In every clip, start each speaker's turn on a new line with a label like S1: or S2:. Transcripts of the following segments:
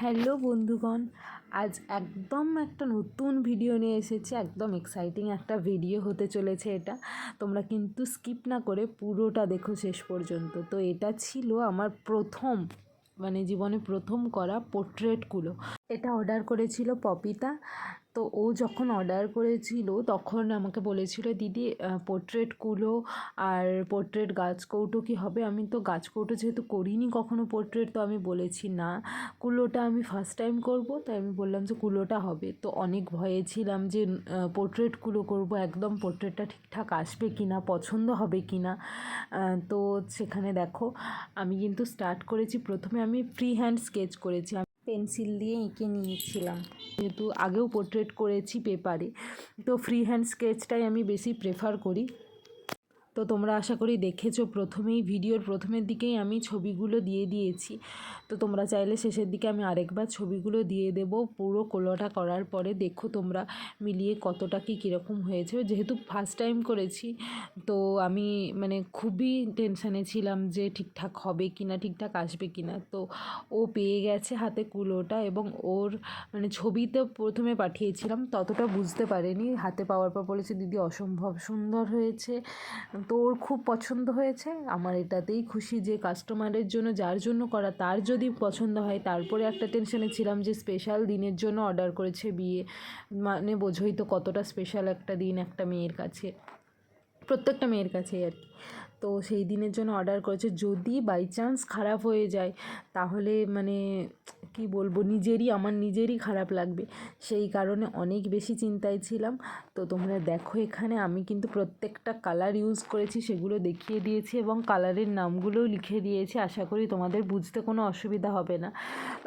S1: Hello বন্ধুগণ, আজ একদম একটা নতুন ভিডিও নিয়ে এসেছি। একদম এক্সাইটিং একটা ভিডিও হতে চলেছে এটা। তোমরা কিন্তু স্কিপ না করে পুরোটা দেখো শেষ পর্যন্ত। তো এটা ছিল আমার জীবনে প্রথম করা পোর্ট্রেটগুলো। এটা অর্ডার করেছিল পপিতা। তো ও যখন অর্ডার করেছিল তখন আমাকে বলেছিল, দিদি পোর্ট্রেটগুলো আর পোর্ট্রেট গাছকৌটো কি হবে? আমি তো গাছকৌটো যেহেতু করিনি কখনো পোর্ট্রেট, তো আমি বলেছি না, কুলোটা আমি ফার্স্ট টাইম করব। তাই আমি বললাম যে কুলোটা হবে। তো অনেক ভয়ে ছিলাম যে পোর্ট্রেটগুলো করব, একদম পোর্ট্রেটটা ঠিকঠাক আসবে কি না, পছন্দ হবে কি না। তো সেখানে দেখো আমি কিন্তু স্টার্ট করেছি। প্রথমে আমি ফ্রি হ্যান্ড স্কেচ করেছি, পেন্সিল দিয়ে এঁকে নিয়েছিলাম, যেহেতু আগেও পোর্ট্রেট করেছি পেপারে। তো ফ্রি হ্যান্ড স্কেচটাই আমি বেশি প্রেফার করি। তো তোমরা আশা করি দেখেছো, ভিডিওর প্রথমের দিকেই আমি ছবিগুলো দিয়ে দিয়েছি। তো তোমরা চাইলে শেষের দিকে আমি আরেকবার ছবিগুলো দিয়ে দেবো। পুরো কোলোটা করার পরে দেখো তোমরা মিলিয়ে কতটা কীরকম হয়েছে। যেহেতু ফার্স্ট টাইম করেছি, তো আমি খুবই টেনশানে ছিলাম যে ঠিকঠাক হবে কি না, ঠিকঠাক আসবে কি না। তো ও পেয়ে গেছে হাতে কুলোটা, এবং ওর ছবিতে প্রথমে পাঠিয়েছিলাম, ততটা বুঝতে পারেনি। হাতে পাওয়ার পর বলেছে, দিদি অসম্ভব সুন্দর হয়েছে। তো ওর খুব পছন্দ হয়েছে। আমার এটাতেই খুশি যে কাস্টমারের জন্য, যার জন্য করা, তার যদি পছন্দ হয়। তারপরে একটা টেনশনে ছিলাম যে স্পেশাল দিনের জন্য অর্ডার করেছে, বিয়ে বোঝোই তো কতটা স্পেশাল একটা দিন একটা মেয়ের কাছে, প্রত্যেকটা মেয়ের কাছেই আর কি। তো সেই দিনের জন্য অর্ডার করেছে। যদি বাই চান্স খারাপ হয়ে যায় তাহলে কি বলবো, আমার নিজেরই খারাপ লাগবে। সেই কারণে অনেক বেশি চিন্তায় ছিলাম। তো তোমরা দেখো এখানে আমি কিন্তু প্রত্যেকটা কালার ইউজ করেছি, সেগুলো দেখিয়ে দিয়েছি, এবং কালারের নামগুলোও লিখে দিয়েছি। আশা করি তোমাদের বুঝতে কোনো অসুবিধা হবে না।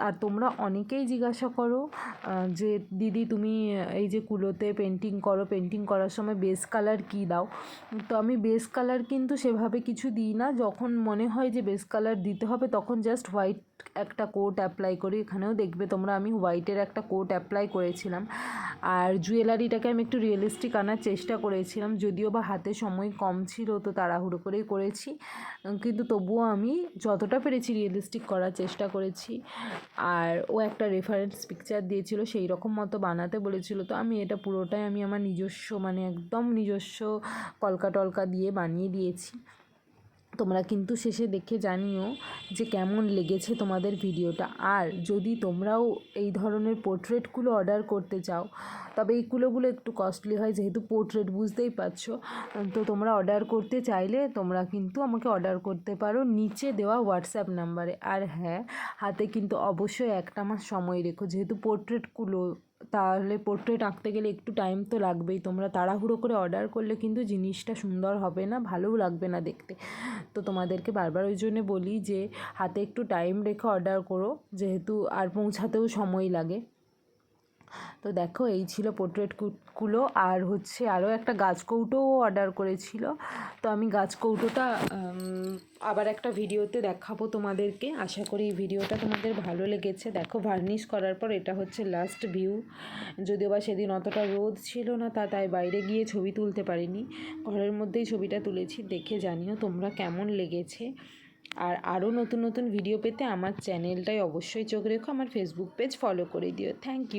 S1: আর তোমরা অনেকেই জিজ্ঞাসা করো যে দিদি তুমি এই যে কুলোতে পেন্টিং করো, পেন্টিং করার সময় বেস কালার কী দাও? তো আমি বেস কালার কিন্তু সেভাবে কিছু দিই না। যখন মনে হয় যে বেস কালার দিতে হবে তখন জাস্ট হোয়াইট একটা কোট অ্যাপ্লাই করি। এখানেও দেখবে তোমরা আমি হোয়াইটের একটা কোট অ্যাপ্লাই করেছিলাম। আর জুয়েলারিটাকে আমি একটু রিয়েলিস্টিক আনার চেষ্টা করেছিলাম, যদিও বা হাতে সময় কম ছিল, তো তাড়াহুড়ো করেই করেছি। কিন্তু তবুও আমি যতটা পেরেছি রিয়েলিস্টিক করার চেষ্টা করেছি। আর ও একটা রেফারেন্স পিকচার দিয়েছিল, সেই রকম মতো বানাতে বলেছিল। তো আমি এটা পুরোটাই আমি আমার নিজস্ব একদম নিজস্ব কলকা টলকা দিয়ে বানিয়ে দিয়েছি। তোমরা কিন্তু শেষে দেখে জানিও যে কেমন লেগেছে তোমাদের ভিডিওটা। আর যদি তোমরাও এই ধরনের পোর্ট্রেটগুলো অর্ডার করতে চাও, তবে এই কুলোগুলো একটু কস্টলি হয়, যেহেতু পোর্ট্রেট বুঝতেই পারছো। তো তোমরা অর্ডার করতে চাইলে তোমরা কিন্তু আমাকে অর্ডার করতে পারো নিচে দেওয়া হোয়াটসঅ্যাপ নাম্বারে। আর হ্যাঁ, হাতে কিন্তু অবশ্যই একটা মাস সময় রেখো, যেহেতু পোর্ট্রেটগুলো, তাহলে পোর্ট্রেট আঁকতে গেলে একটু টাইম তো লাগবেই। তোমরা তাড়াহুড়ো করে অর্ডার করলে কিন্তু জিনিসটা সুন্দর হবে না, ভালোও লাগবে না দেখতে। তো তোমাদেরকে বারবার ওই জন্যে বলি যে হাতে একটু টাইম রেখে অর্ডার করো, যেহেতু আর পৌঁছাতেও সময় লাগে। তো দেখো এই ছিল পোর্ট্রেটগুলো। আর আরও একটা গাছকৌটোও অর্ডার করেছিল। তো আমি গাছকৌটোটা আবার একটা ভিডিওতে দেখাবো তোমাদেরকে। আশা করি এই ভিডিওটা তোমাদের ভালো লেগেছে। দেখো ভার্নিশ করার পর এটা হচ্ছে লাস্ট ভিউ। যদিও বা সেদিন অতটা রোদ ছিল না, তাই বাইরে গিয়ে ছবি তুলতে পারিনি, ঘরের মধ্যেই ছবিটা তুলেছি। দেখে জানিও তোমরা কেমন লেগেছে। আর আরও নতুন নতুন ভিডিও পেতে আমার চ্যানেলটায় অবশ্যই চোখ রেখো, আমার ফেসবুক পেজ ফলো করে দিও। Thank you.